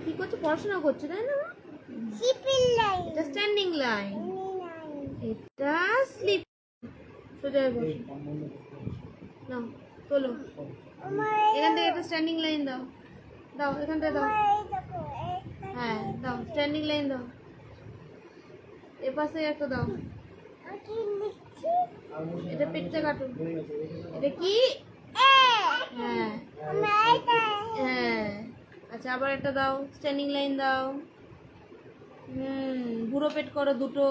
কি করছো? পড়াশোনা করছো তাই না? এটা স্ট্যান্ডিং লাইন, এটা স্লিপ। সোজা বসো, নাও তোলো। এখান থেকে একটা স্ট্যান্ডিং লাইন দাও, দাও এখান থেকে দাও। হ্যাঁ দাও, স্ট্যান্ডিং লাইন দাও। এ পাশে একটা দাও। এটা পেটটা কাটো। এটা কি? হ্যাঁ হ্যাঁ। আচ্ছা আবার একটা দাও, স্ট্যান্ডিং লাইন দাও। বুড়ো পেট করো দুটো।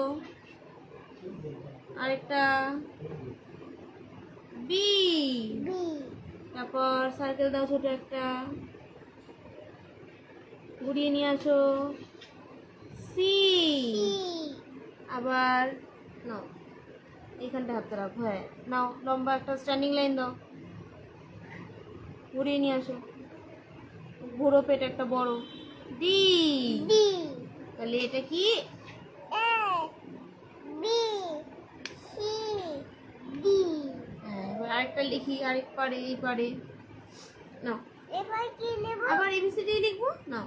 আরেকটা বি। তারপর সার্কেল দাও ছোট একটা, ঘুরিয়ে নিয়ে আসো। সি। আবার নাও, এইখানটা হাতটা রাখো। হ্যাঁ নাও, লম্বা একটা স্ট্যান্ডিং লাইন দাও, ঘুরিয়ে নিয়ে আসো। বুড়ো পেট একটা বড়, ডি। তাহলে এটা কি? এবার আরেকটা লিখি, আরেক পারে এই পারে। নাও আবার এবিসিডি লিখবো। নাও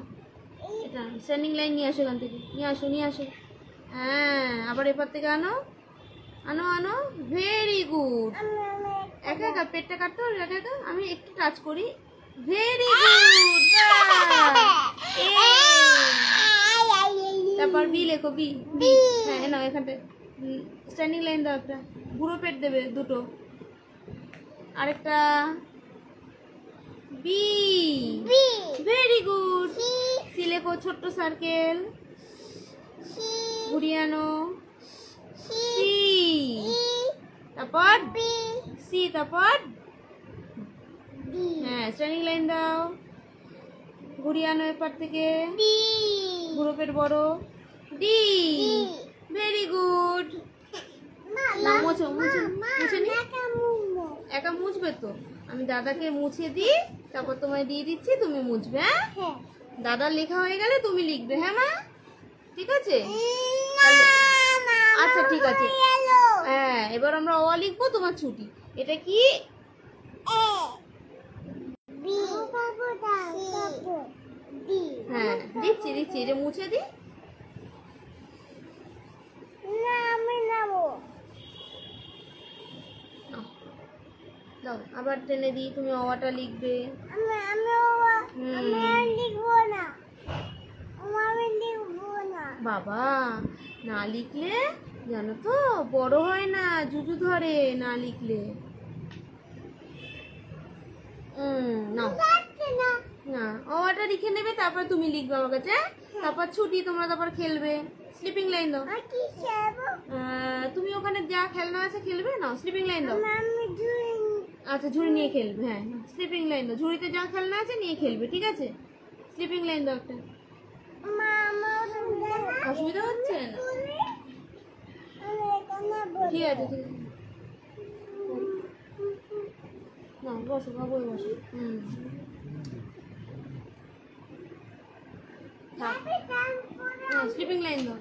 এটা স্ট্যান্ডিং লাইন নিয়ে আসো, এখান থেকে নিয়ে আসো, নিয়ে আসো। হ্যাঁ আবার এপার থেকে আনো, আনো আনো। Very good. একা একা পেটটা কাটতে হবে, একা একা। আমি একটু টাচ করি। Very good. তারপর বি লেখো, বি। বি হ্যাঁ নাও, এখানটায় স্ট্যান্ডিং লাইন দাও একটা, বুড়ো পেট দেবে দুটো। আরেকটা বি। Very good. সি লেখো, ছোট্ট সার্কেল, ঘুরিয়ে আনো। সি। তারপর সি, তারপর হ্যাঁ স্ট্যান্ডিং লাইন দাও, ঘুরিয়ে আনো এপার থেকে। বুড়ো পেট বড়, ডি। Very good. না মুছো, মুছে মুছে নি। একা মুছবে তো? আমি দাদাকে মুছে দিই, তারপর তোমায় দিয়ে দিচ্ছি, তুমি মুছবে। হ্যাঁ দাদার লেখা হয়ে গেলে তুমি লিখবে। হ্যাঁ মা, ঠিক আছে? আচ্ছা ঠিক আছে। হ্যাঁ এবার আমরা অ লিখবো, তোমার ছুটি। এটা কি? হ্যাঁ দিচ্ছি দিচ্ছি, এটা মুছে দিই। দাও আবার টেনে দিই, তুমি অটা লিখবে। বাবা না লিখলে জানো তো বড় হয় না, জুজু ধরে না লিখলে। নাও না, অটা লিখে নেবে, তারপর তুমি লিখবে আমার কাছে। তারপর ছুটি, তোমরা তারপর খেলবে। স্লিপিং লাইন দাও। তুমি ওখানে যা খেলনা আছে খেলবে। নাও স্লিপিং লাইন দাও। আচ্ছা ঝুড়ি নিয়ে খেলবে। হ্যাঁ স্লিপিং লাইন দাও, ঝুড়িতে যা খেলনা আছে নিয়ে খেলবে, ঠিক আছে? স্লিপিং লাইন দাও একটা। অসুবিধা হচ্ছে না? ঠিক আছে ঠিক আছে। না বসো, বাবু বসো। স্লিপিং লাইন দাও।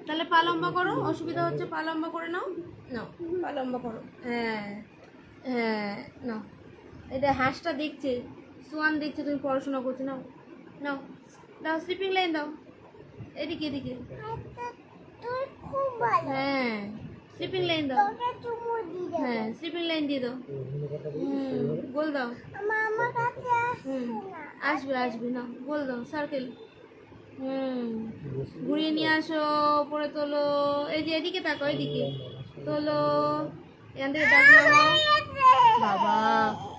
তাহলে পা লম্বা করো, অসুবিধা হচ্ছে, পা লম্বা করে নাও। নাও পা লম্বা করো। হ্যাঁ হ্যাঁ নাও। এটা হাঁসটা দেখছে, সোয়ান দেখছে তুমি পড়াশোনা করছো। নাও নাও দাও, স্লিপিং লাইন দাও। এদিকে এদিকে। হ্যাঁ স্লিপিং লাইন দাও। হ্যাঁ স্লিপিং লাইন দিয়ে দাও। গোল দাও। আসবে আসবে। নাও গোল দাও, সার্কেল। ঘুরিয়ে নিয়ে আসো, পরে তোলো। এই যে এদিকে তাকাও, এদিকে তোলো। এখান থেকে ডাক নামাও। বাবা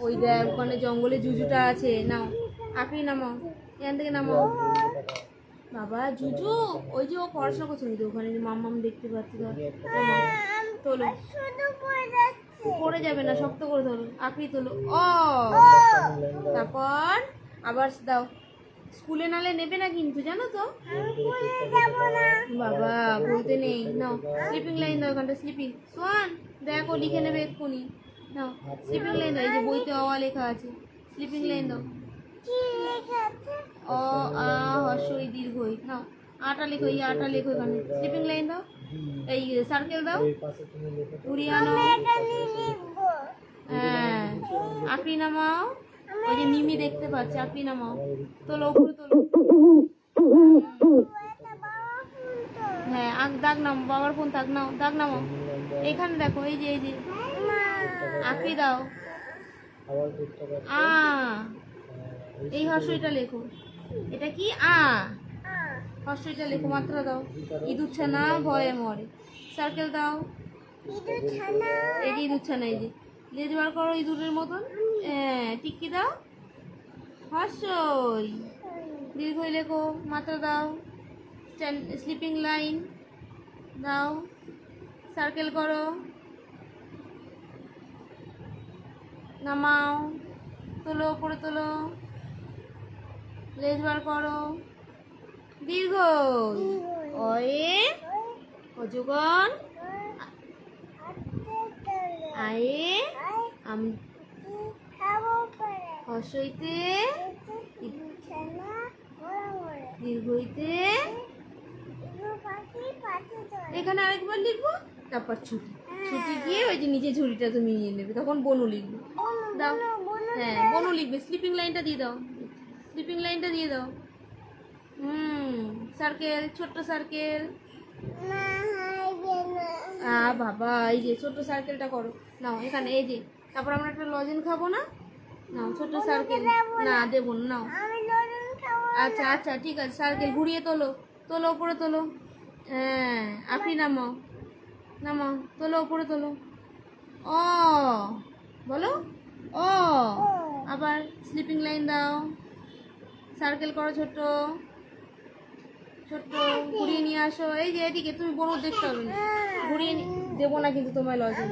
ওই দেখ ওখানে জঙ্গলে জুজুটা আছে। নাও আঁকড়ি নামাও, এখান থেকে নামাও। বাবা জুজু ওই যে ও পড়াশোনা করছে, ওখানে মাম্মাম দেখতে পাচ্ছি। তোলো, পড়ে যাবে না, শক্ত করে ধরো, আঁকড়ি তোলো। ও তারপর আবার দাও। স্কুলে নালে নেবে না কিন্তু, জানো তো? বাবা বলতে নেই। নাও স্লিপিং লাইন দাও, এখানটা স্লিপিং। সোয়ান দেখো লিখে নেবে এক্ষুনি। নাও স্লিপিং লাইন দাও, এই যে বইতে অ লেখা আছে, স্লিপিং লাইন দাও। অ আ হর্ষই দীর্ঘই। নাও আটা লেখো, এই আটা লেখো এখানে, স্লিপিং লাইন দাও। এই সার্কেল দাও, ঘুরিয়ে আনো। হ্যাঁ আঁকড়ি নামাও। ওই যে মিমি দেখতে পাচ্ছে, আপনি নামাও, তোলো উপরে তোলো। হ্যাঁ দাগ নাও, বাবার ফোন দাগ নাও, দাগ নামাও। এখানে দেখো, এই যে আপনি দাও। এই হর্ষইটা লেখো, এটা কি হর্ষইটা লেখো, মাত্রা দাও। ইঁদুর ছানা ভয়ে মরে। সার্কেল দাও, এই যে ইঁদুর ছানা, এই যে লেজ বার করো ইঁদুরের মতন। হ্যাঁ টিকি দাও, হর্ষই দীর্ঘই লেখো, মাত্রা দাও। স্লিপিং লাইন দাও, সার্কেল করো, নামাও, তোলো উপরে তোলো, লেজ বার করো, দীর্ঘ অয়ে অজগর আয়ে হর্ষইতে দীর্ঘইতে। এখানে আরেকবার লিখবো, তারপর ছুটি। ছুটি গিয়ে ওই যে নিচে ঝুড়িটা তুমি নিয়ে নেবে, তখন বনু লিখবে। দাও, হ্যাঁ বনু লিখবে। স্লিপিং লাইনটা দিয়ে দাও, স্লিপিং লাইনটা দিয়ে দাও। সার্কেল, ছোট্ট সার্কেল। বাবা, এই যে ছোট্ট সার্কেলটা করো, নাও এখানে, এই যে। তারপর আমরা একটা লজেন খাবো না, নাও ছোট্ট সার্কেল। না দেবো না, নাও। আচ্ছা আচ্ছা ঠিক আছে, সার্কেল ঘুরিয়ে তোলো, তোলো উপরে তোলো। হ্যাঁ আপনি নামাও, নামাও, তোলো উপরে তোলো। ও বলো, ও আবার স্লিপিং লাইন দাও, সার্কেল করো, ছোট্ট ছোট্ট, ঘুরিয়ে নিয়ে আসো। এই যে এদিকে, তুমি বনু দেখতে হবে না, ঘুরিয়ে দেবো না কিন্তু তোমায় লজেন।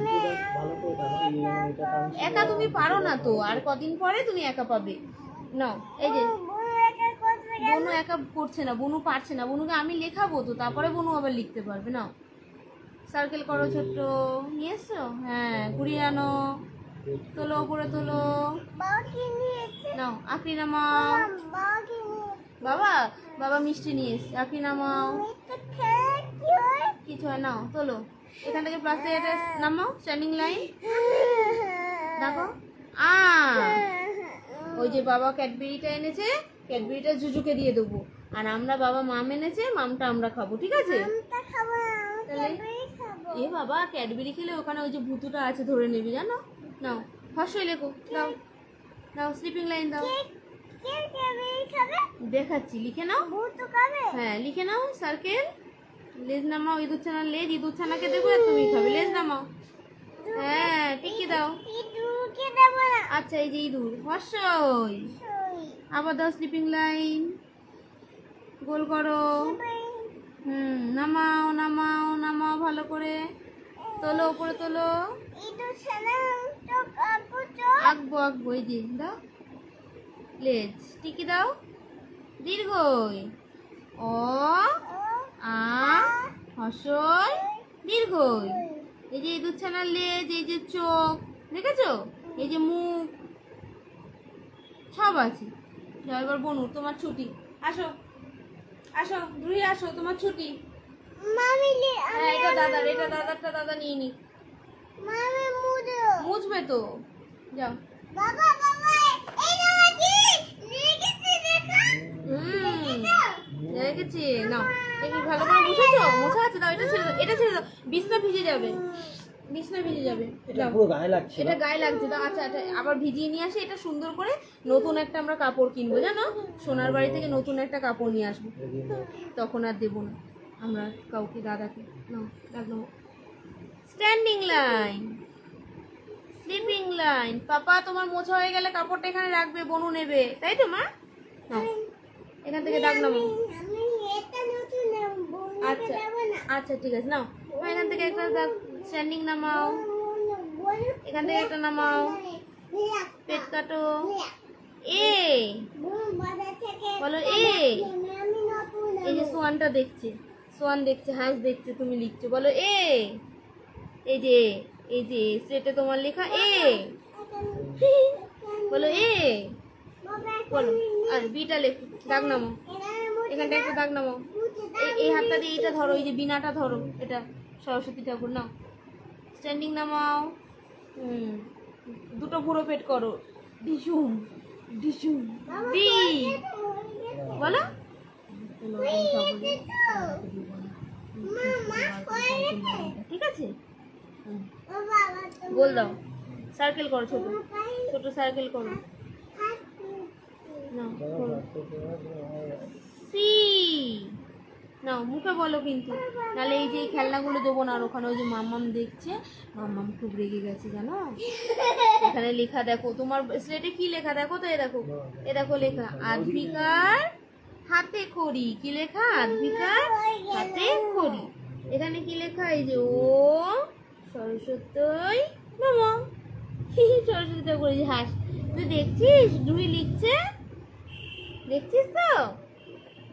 একা তুমি পারো না তো, আর কদিন পরে তুমি একা পাবে। নাও, এই যে বনু একা করছে না, বনু পারছে না, বনুকে আমি লেখাবো তো, তারপরে বনু আবার লিখতে পারবে। নাও সার্কেল করো, ছোট্ট নিয়ে এসছো। হ্যাঁ ঘুরিয়ে আনো, তোলো উপরে তোলো, নাও আপনি নামাও। বাবা, বাবা মিষ্টি নিয়ে এসছে, আপনি নামাও। কিছু হয়, নাও তোলো। এখান থেকে প্লাসে এটা নামাও, স্ট্যান্ডিং লাইন দেখো। ওই যে বাবা ক্যাডবেরিটা এনেছে, ক্যাডবেরিটা জুজুকে দিয়ে দেবো, আর আমরা বাবা মাম এনেছে, মামটা আমরা খাবো, ঠিক আছে? এ বাবা, ক্যাডবেরি খেলে ওখানে ওই যে ভুতুটা আছে ধরে নেবে, জানো। নাও হর্ষই লেখো, দাও দাও, স্লিপিং লাইন দাও। দেখাচ্ছি, লিখে নাও। হ্যাঁ লিখে নাও, সার্কেল, লেজ নামাও, ইঁদুর ছানার লেজ, ইঁদুর ছানাকে দেবো আর তুমি খাবে, লেজ নামাও। হ্যাঁ টিকি দাও। আচ্ছা এই যে ইঁদুর, হর্ষই, আবার দাও স্লিপিং লাইন, গোল করো। নামাও নামাও নামাও, ভালো করে তোলো উপরে তোলো, আঁকবো আঁকবো, এই যে দাও, লেজ, টিকি দাও, দীর্ঘই অ হর্ষই দীর্ঘই। এই যে ইঁদুর ছানার লেজ, এই যে চোখ দেখেছো, এই যে মুখ, সব আছে। যাও এবার বনু, তোমার ছুটি, আসো আসো, ঘুরে আসো, তোমার ছুটি। হ্যাঁ এটা দাদার, এটা দাদারটা দাদা নিয়ে নি, মুছবে তো, যাও। দেখেছি, নাও একটু ভালো করে মুছেছো, মুছা আছে, দাও এটা ছেড়ে দাও, এটা ছেড়ে দাও, বিছনা ভিজে যাবে, বিছনা ভিজে যাবে, এটা পুরো গায়ে লাগছে, এটা গায়ে লাগছে। দাও আচ্ছা, আবার ভিজিয়ে নিয়ে আসে, এটা সুন্দর করে নতুন একটা আমরা কাপড় কিনবো, জানো, সোনার বাড়ি থেকে নতুন একটা কাপড় নিয়ে আসবো, তখন আর দেবো না আমরা কাউকে, দাদাকে। নাও রাখবো, স্ট্যান্ডিং লাইন, স্লিপিং লাইন। পাপা তোমার মোছা হয়ে গেলে কাপড়টা এখানে রাখবে, বনু নেবে, তাই তো মা? নাও এখান থেকে দাগ নামাও। আচ্ছা আচ্ছা ঠিক আছে, নাও এখান থেকে একটা দাগ, স্ট্যান্ডিং নামাও, এখান থেকে একটা নামাও, পেট কাটো, এ বলো, এ। এই যে সোয়ানটা দেখছে, সোয়ান দেখছে, হাঁস দেখছে, তুমি লিখছো, বলো এ। এই যে, এই যে স্লেটে তোমার লেখা এ, বলো এ, বলো। আর বিটা লেখো, দাগ নামাও, এখানটা একটা দাগ নামাও, এই হাতটা দিয়ে এটা ধরো, এই যে বিনাটা ধরো, এটা সরস্বতী ঠাকুর। নাও স্ট্যান্ডিং নামাও, দুটো পুরো পেট করো, ঢিসুম বি বলো। ঠিক আছে, বল দাও। সার্কেল করো, ছোট ছোট সার্কেল করো। নাও করো। সি নাও, মুখে বলো কিন্তু, নাহলে এই যে খেলনাগুলো দেবো না। আর ওখানে ওই যে মাম্মাম দেখছে, মাম্মাম খুব রেগে গেছে জানো। এখানে লেখা দেখো, তোমার স্লেটে কি লেখা দেখো তো, এ দেখো, এ দেখো লেখা আধভিকার হাতে খড়ি। কি লেখা? আধভিকার হাতে খড়ি। এখানে কি লেখা? এই যে ও সরস্বতী মামা, সরস্বতী করে হাস। তুই দেখছিস জুহি লিখছে? দেখছিস তো?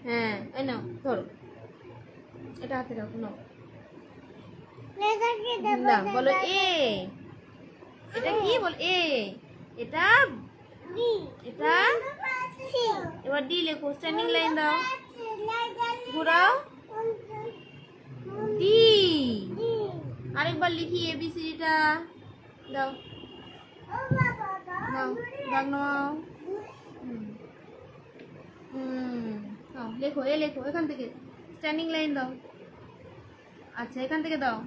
হ্যাঁ, এই নাও ধরো, এটা হাতে রাখো। নাও বলো এ। এটা কি বল? এ। এটা এটা এবার ডি লেখো। স্ট্যান্ডিং লাইন দাও, ঘুরাও। ডি। আরেকবার লিখি এবিসিডিটা দাও। নাও দাগ নাও। নাও লেখো, এ লেখো। এখান থেকে স্ট্যান্ডিং লাইন দাও। আচ্ছা, এখান থেকে দাও,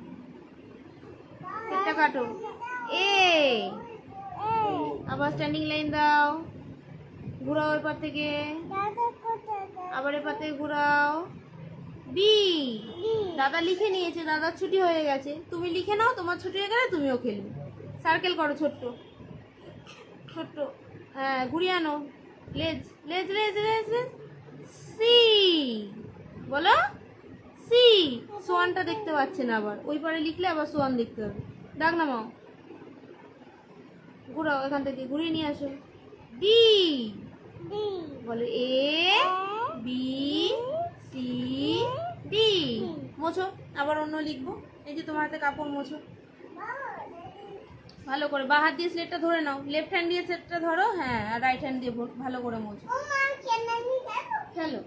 একটা কাটো। এ। আবার স্ট্যান্ডিং লাইন দাও, ঘুরাও এপার থেকে, আবার এপার থেকে ঘুরাও। বি। দাদা লিখে নিয়েছে, দাদার ছুটি হয়ে গেছে, তুমি লিখে নাও। তোমার ছুটি হয়ে গেলে তুমিও খেলবে। সার্কেল করো ছোট্ট ছোট্ট। হ্যাঁ, ঘুরিয়ে আনো। লেজ লেজ লেজ লেজ লেজ। সি বলো। সি। সোয়ানটা দেখতে পাচ্ছে না, আবার ওই পারে লিখলে আবার সোয়ান দেখতে হবে। দাগ নামাও, ঘুরাও, এখান থেকে ঘুরিয়ে নিয়ে আসো। ডি বলো। A B C D. মোছো, আবার অন্য লিখবো। এই যে তোমার হাতে কাপড়, মোছো ভালো করে। বা হাত দিয়ে স্লেটটা ধরে নাও, লেফট হ্যান্ড দিয়ে স্লেটটা ধরো। হ্যাঁ, আর রাইট হ্যান্ড দিয়ে ভালো করে মোছো। খেলো।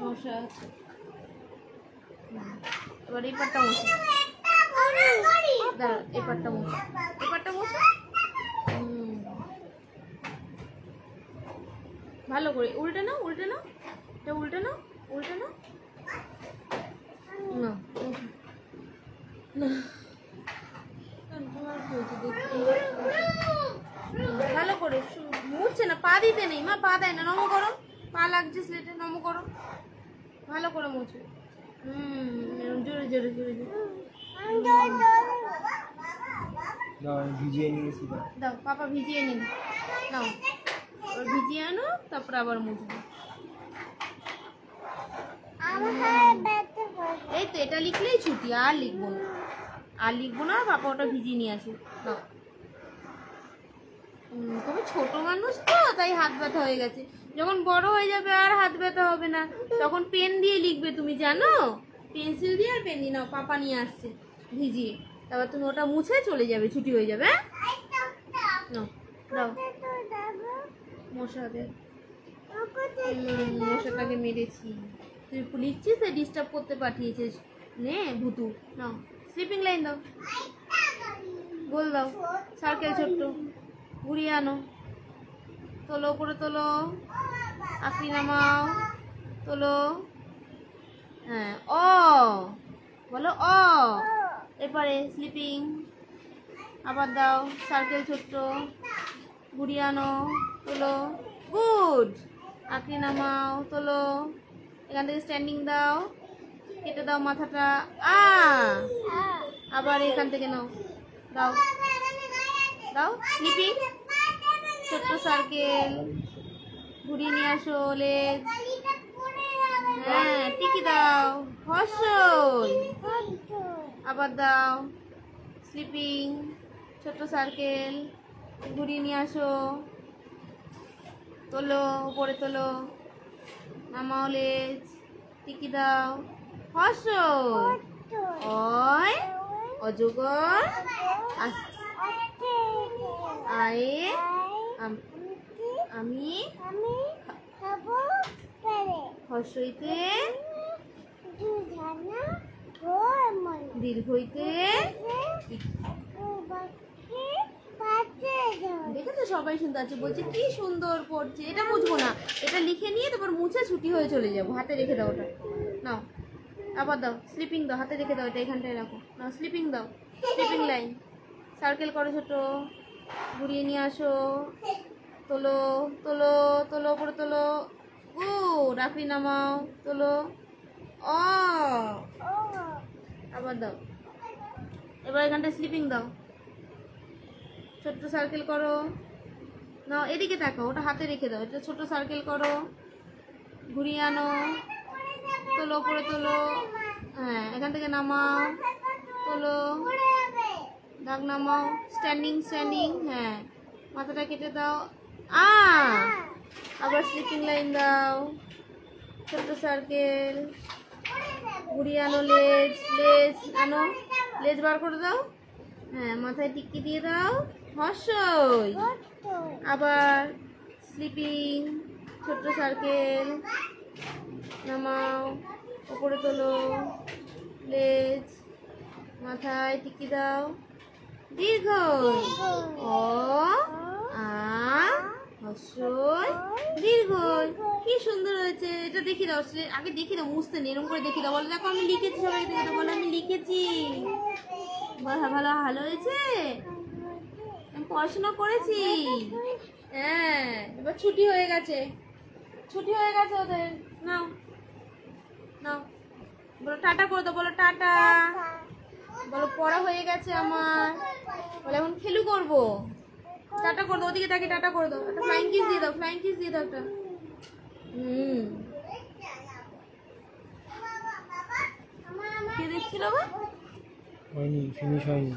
মশা আছে, এবার এই পাটটা মোছো। দাঁড়া, এই পাটটা মোছো, এই পাটটা মোছো ভালো করে। উল্টে নাও, উল্টে নাও, এটা উল্টে নাও, উল্টে নাও। না ভালো করে মুছছে না, পা দিতে নেই মা, পা দেয় না। নমো করো, পা লাগছে স্লেটে, নমো করো, ভালো করে মুছো। জোরে জোরে জোরে জোরে ভিজিয়ে নিয়েছি। দাও, পাপা ভিজিয়ে নিন। নাও, ভিজিয়ে আনো, তারপর আবার মুছবো। এই তো, এটা লিখলেই ছুটি, আর লিখবো না, আর লিখবো না। পাপা ওটা ভিজিয়ে নিয়ে আসো। নাও, তুমি ছোট মানুষ তো, তাই হাত ব্যথা হয়ে গেছে। যখন বড় হয়ে যাবে আর হাত ব্যথা হবে না, তখন পেন দিয়ে লিখবে, তুমি জানো, পেন্সিল দিয়ে আর পেন দিয়ে। নাও, পাপা নিয়ে আসছে ভিজিয়ে, তারপর তুমি ওটা মুছে চলে যাবে, ছুটি হয়ে যাবে। নাও দাও, মশাদের মশাটাকে মেরেছি। তুই লিখছিস, তাই ডিস্টার্ব করতে পাঠিয়েছিস। নে ভুতু। নাও, স্লিপিং লাইন দাও, গোল দাও, সার্কেল ছোট্ট, ঘুরিয়ে আনো। তোলো, উপরে তোলো, আকড়ি নামাও, তোলো। হ্যাঁ, অ বলো। অ। এরপরে স্লিপিং আবার দাও, সার্কেল ছোট্ট, ঘুরিয়ে আনো, তোলো। গুড। আকড়ি নামাও, তোলো, এখান থেকে স্ট্যান্ডিং দাও, কেটে দাও মাথাটা। আবার এখান থেকে নাও, দাও দাও, স্লিপিং ছোট্ট সার্কেল, ঘুরিয়ে নিয়ে আসো। লেজ, হ্যাঁ, টিকি দাও, হর্ষই আবার দাও, স্লিপিং ছোট্ট সার্কেল, ঘুরিয়ে নিয়ে আসো। তোলো, উপরে তোলো, নামাও, লেজ, টিকি দাও, হর্ষই। অয় অজগর, আয়ে আমি, হর্ষইতে দীর্ঘইতে সবাই শুনতে আছে, বলছে কি সুন্দর পড়ছে। এটা মুছবো না, এটা লিখে নিয়ে তারপর মুছে ছুটি হয়ে চলে যাবো। হাতে রেখে দাও ওটা, নাও আবার দাও, স্লিপিং দাও, হাতে রেখে দাও, এটা এখানটায় রাখো, নাও স্লিপিং দাও, স্লিপিং লাইন। সার্কেল করো ছোট, ঘুরিয়ে নিয়ে আসো, তোলো তোলো তোলো, উপরে তোলো, ও রাখি নামাও, তোলো, ও আবার দাও। এবার এখানটা স্লিপিং দাও, ছোট্ট সার্কেল করো, নাও এদিকে তাকাও, ওটা হাতে রেখে দাও, এটা ছোট সার্কেল করো, ঘুরিয়ে আনো, তোলো উপরে তোলো, হ্যাঁ এখান থেকে নামাও, তোলো, দাগ নামাও, স্ট্যান্ডিং স্ট্যান্ডিং, হ্যাঁ মাথাটা কেটে দাও, আবার স্লিপিং লাইন দাও, ছোট্ট সার্কেল, ঘুরিয়ে আনো, লেজ লেজ আনো, লেজ বার করে দাও, হ্যাঁ মাথায় টিক্কি দিয়ে দাও, হর্ষই, আবার স্লিপিং, ছোট্ট সার্কেল, নামাও, উপরে তোলো, লেজ, মাথায় টিক্কি দাও, দীর্ঘ, অ আ হর্ষই দীর্ঘ। কি সুন্দর হয়েছে, এটা দেখিয়ে দাও, আগে দেখিয়ে দাও, মুছতে নেই, এরকম করে দেখিয়ে দাও, বলো দেখো আমি লিখেছি, সবাইকে দেখে দাও, বলো আমি লিখেছি, ভালো ভালো ভালো হয়েছে, আমি পড়াশোনা করেছি। হ্যাঁ এবার ছুটি হয়ে গেছে, ছুটি হয়ে গেছে ওদের, নাও নাও, বলো টাটা করে দাও, বলো টাটা, বলো পড়া হয়ে গেছে আমার, বলো এখন খেলু করবো, টাটা করে দাও, ওদিকে তাকে টাটা করে দাও, একটা ফ্লাইং কিস দিয়ে দাও, ফ্লাইং কিস দিয়ে দাও একটা। কে দেখছিল বা? হয়নি, ফিনিশ হয়নি।